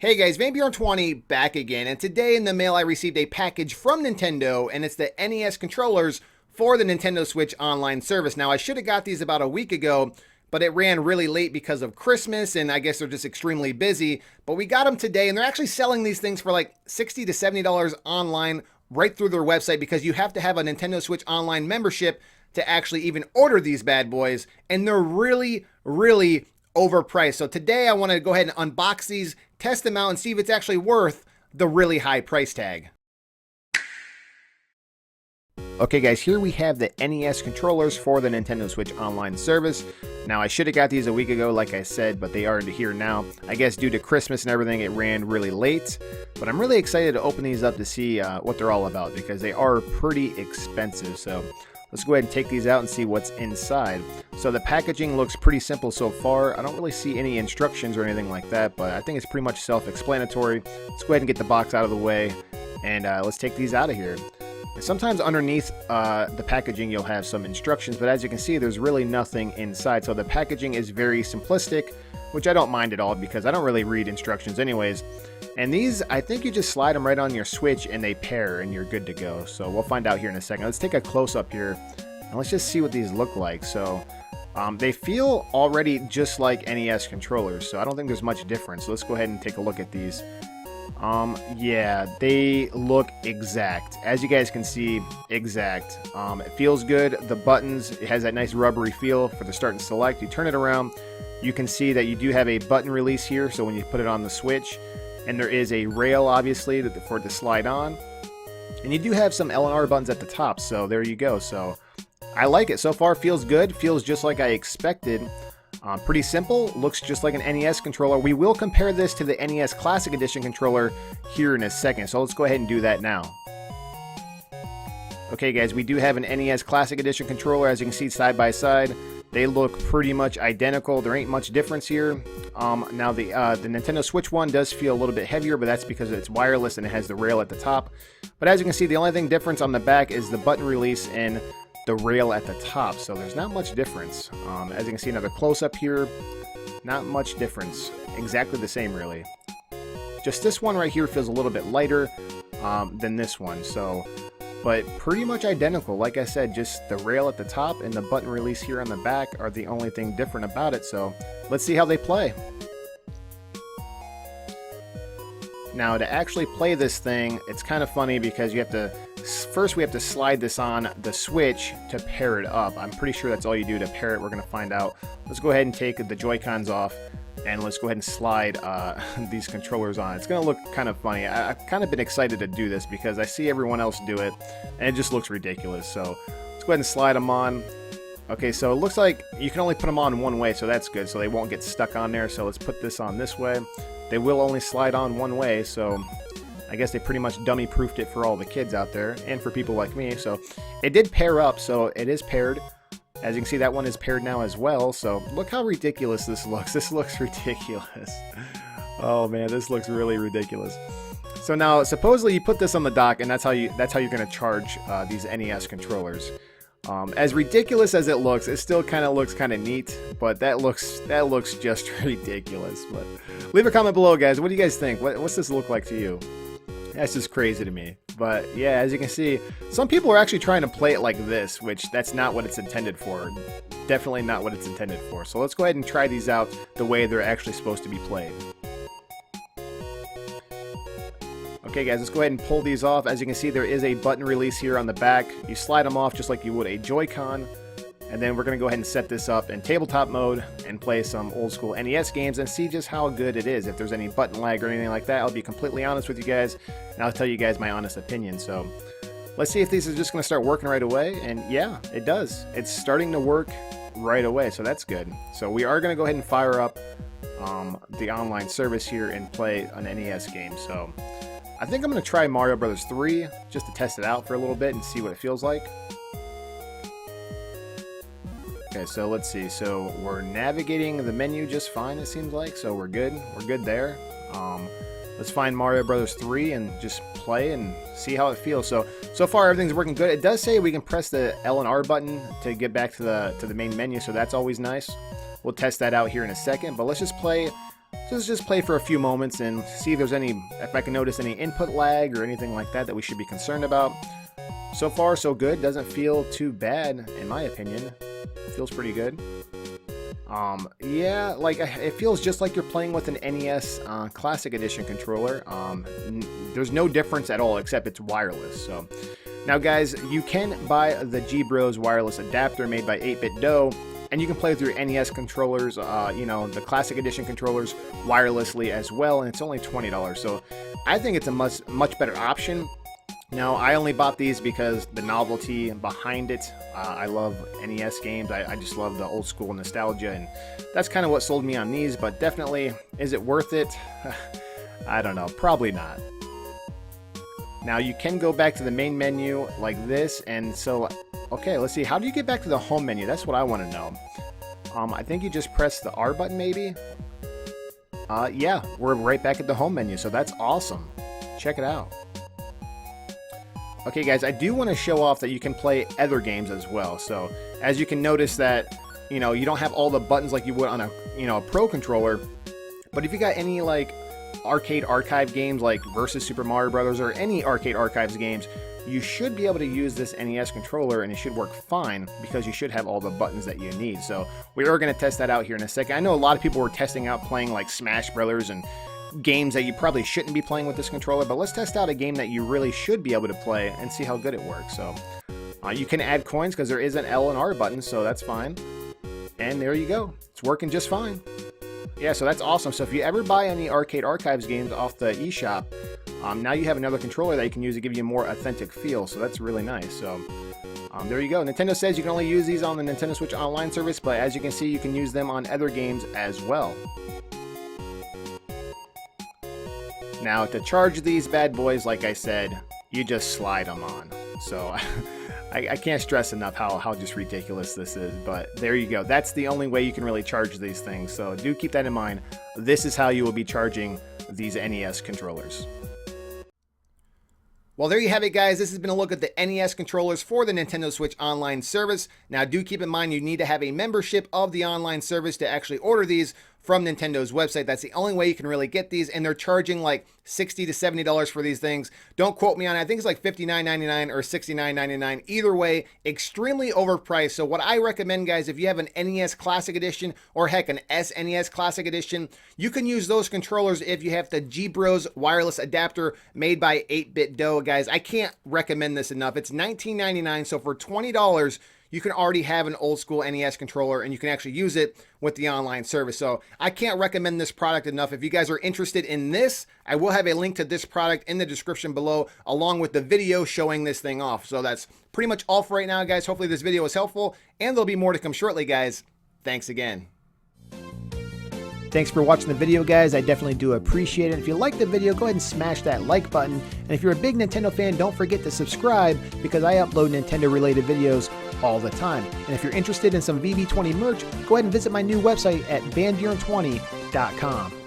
Hey guys, VanBjorn20 back again, and today in the mail I received a package from Nintendo, and it's the NES controllers for the Nintendo Switch online service. Now, I should have got these about a week ago, but it ran really late because of Christmas, and I guess they're just extremely busy. But we got them today, and they're actually selling these things for like $60 to $70 online right through their website because you have to have a Nintendo Switch online membership to actually even order these bad boys, and they're really overpriced. So today I want to go ahead and unbox these, test them out, and see if it's actually worth the really high price tag. Okay guys, here we have the NES controllers for the Nintendo Switch online service. Now, I should have got these a week ago, like I said, but they are here now. I guess due to Christmas and everything, it ran really late. But I'm really excited to open these up to see what they're all about, because they are pretty expensive. So let's go ahead and take these out and see what's inside. So the packaging looks pretty simple so far. I don't really see any instructions or anything like that, but I think it's pretty much self-explanatory. Let's go ahead and get the box out of the way, and let's take these out of here. And sometimes underneath the packaging you'll have some instructions, but as you can see, there's really nothing inside. So the packaging is very simplistic, which I don't mind at all because I don't really read instructions anyways. And these, I think you just slide them right on your Switch and they pair and you're good to go. So we'll find out here in a second. Let's take a close-up here and let's just see what these look like. So they feel already just like NES controllers, so I don't think there's much difference. So let's go ahead and take a look at these. Yeah, they look exact. As you guys can see, exact. It feels good. The buttons, it has that nice rubbery feel for the start and select. You turn it around, you can see that you do have a button release here, so when you put it on the Switch, and there is a rail, obviously, for it to slide on. And you do have some L and R buttons at the top, so there you go. So I like it. So far, feels good. Feels just like I expected. Pretty simple, looks just like an NES controller. We will compare this to the NES Classic Edition controller here in a second, so let's go ahead and do that now. Okay guys, we do have an NES Classic Edition controller. As you can see side by side, they look pretty much identical. There ain't much difference here. Now the Nintendo Switch one does feel a little bit heavier, but that's because it's wireless and it has the rail at the top. But as you can see, the only thing difference on the back is the button release and the rail at the top, so there's not much difference. As you can see, another close-up here, not much difference. Exactly the same, really. Just this one right here feels a little bit lighter than this one, so, but pretty much identical. Like I said, just the rail at the top and the button release here on the back are the only thing different about it, so let's see how they play. Now, to actually play this thing, it's kind of funny because you have to, first we have to slide this on the Switch to pair it up. I'm pretty sure that's all you do to pair it. We're going to find out. Let's go ahead and take the Joy-Cons off, and let's go ahead and slide these controllers on. It's going to look kind of funny. I've kind of been excited to do this because I see everyone else do it, and it just looks ridiculous. So let's go ahead and slide them on. Okay, so it looks like you can only put them on one way, so that's good, so they won't get stuck on there. So let's put this on this way. They will only slide on one way, so I guess they pretty much dummy-proofed it for all the kids out there, and for people like me. So it did pair up, so it is paired. As you can see, that one is paired now as well, so look how ridiculous this looks. This looks ridiculous. Oh man, this looks really ridiculous. So now, supposedly you put this on the dock, and that's how you're going to charge these NES controllers. As ridiculous as it looks, it still kind of looks kind of neat, but that looks just ridiculous. But leave a comment below, guys. What do you guys think? What's this look like to you? That's just crazy to me. But yeah, as you can see, some people are actually trying to play it like this, which that's not what it's intended for. Definitely not what it's intended for. So let's go ahead and try these out the way they're actually supposed to be played. Okay guys, let's go ahead and pull these off. As you can see, there is a button release here on the back. You slide them off just like you would a Joy-Con. And then we're going to go ahead and set this up in tabletop mode and play some old school NES games and see just how good it is. If there's any button lag or anything like that, I'll be completely honest with you guys, and I'll tell you guys my honest opinion. So let's see if these are just going to start working right away. And yeah, it does. It's starting to work right away, so that's good. So we are going to go ahead and fire up the online service here and play an NES game. So I think I'm going to try Mario Bros. 3 just to test it out for a little bit and see what it feels like. Okay, so let's see. So we're navigating the menu just fine, it seems like. So we're good. We're good there. Let's find Mario Bros. 3 and just play and see how it feels. So far everything's working good. It does say we can press the L and R button to get back to the main menu, so that's always nice. We'll test that out here in a second, but let's just play So let's just play for a few moments and see if I can notice any input lag or anything like that we should be concerned about. So far, so good. Doesn't feel too bad, in my opinion. Feels pretty good. Yeah, like it feels just like you're playing with an NES Classic Edition controller. There's no difference at all, except it's wireless. So now, guys, you can buy the G-Bros wireless adapter made by 8-Bit Do, and you can play with your NES controllers, you know, the Classic Edition controllers wirelessly as well, and it's only $20. So I think it's a much better option. Now, I only bought these because the novelty behind it. I love NES games. I just love the old school nostalgia, and that's kind of what sold me on these, but definitely, is it worth it? I don't know. Probably not. Now, you can go back to the main menu like this, and so, okay, let's see. How do you get back to the home menu? That's what I want to know. I think you just press the R button, maybe? Yeah, we're right back at the home menu, so that's awesome. Check it out. Okay, guys, I do want to show off that you can play other games as well. So, as you can notice that, you know, you don't have all the buttons like you would on a Pro controller. But if you got any, like, arcade archive games like Versus Super Mario Brothers or any arcade archives games, you should be able to use this NES controller and it should work fine because you should have all the buttons that you need. So, we are going to test that out here in a second. I know a lot of people were testing out playing, like, Smash Brothers and games that you probably shouldn't be playing with this controller, but let's test out a game that you really should be able to play and see how good it works. So you can add coins because there is an L and R button, so that's fine. And there you go. It's working just fine. Yeah, so that's awesome. So if you ever buy any Arcade Archives games off the eShop, now you have another controller that you can use to give you a more authentic feel, so that's really nice. So there you go. Nintendo says you can only use these on the Nintendo Switch Online service, but as you can see, you can use them on other games as well. Now, to charge these bad boys, like I said, you just slide them on. So, I can't stress enough how just ridiculous this is, but there you go. That's the only way you can really charge these things, so do keep that in mind. This is how you will be charging these NES controllers. Well, there you have it, guys. This has been a look at the NES controllers for the Nintendo Switch Online service. Now, do keep in mind you need to have a membership of the online service to actually order these from Nintendo's website. That's the only way you can really get these, and they're charging like $60 to $70 for these things. Don't quote me on it. I think it's like $59.99 or $69.99. Either way, extremely overpriced. So what I recommend, guys, if you have an NES Classic Edition or heck, an SNES Classic Edition, you can use those controllers if you have the G-Bros wireless adapter made by 8-Bit Do, guys. I can't recommend this enough. It's $19.99, so for $20, you can already have an old school NES controller and you can actually use it with the online service. So I can't recommend this product enough. If you guys are interested in this, I will have a link to this product in the description below, along with the video showing this thing off. So that's pretty much all for right now, guys. Hopefully this video was helpful, and there'll be more to come shortly, guys. Thanks again. Thanks for watching the video, guys. I definitely do appreciate it. If you liked the video, go ahead and smash that like button. And if you're a big Nintendo fan, don't forget to subscribe because I upload Nintendo-related videos all the time. And if you're interested in some VB20 merch, go ahead and visit my new website at vanburen20.com.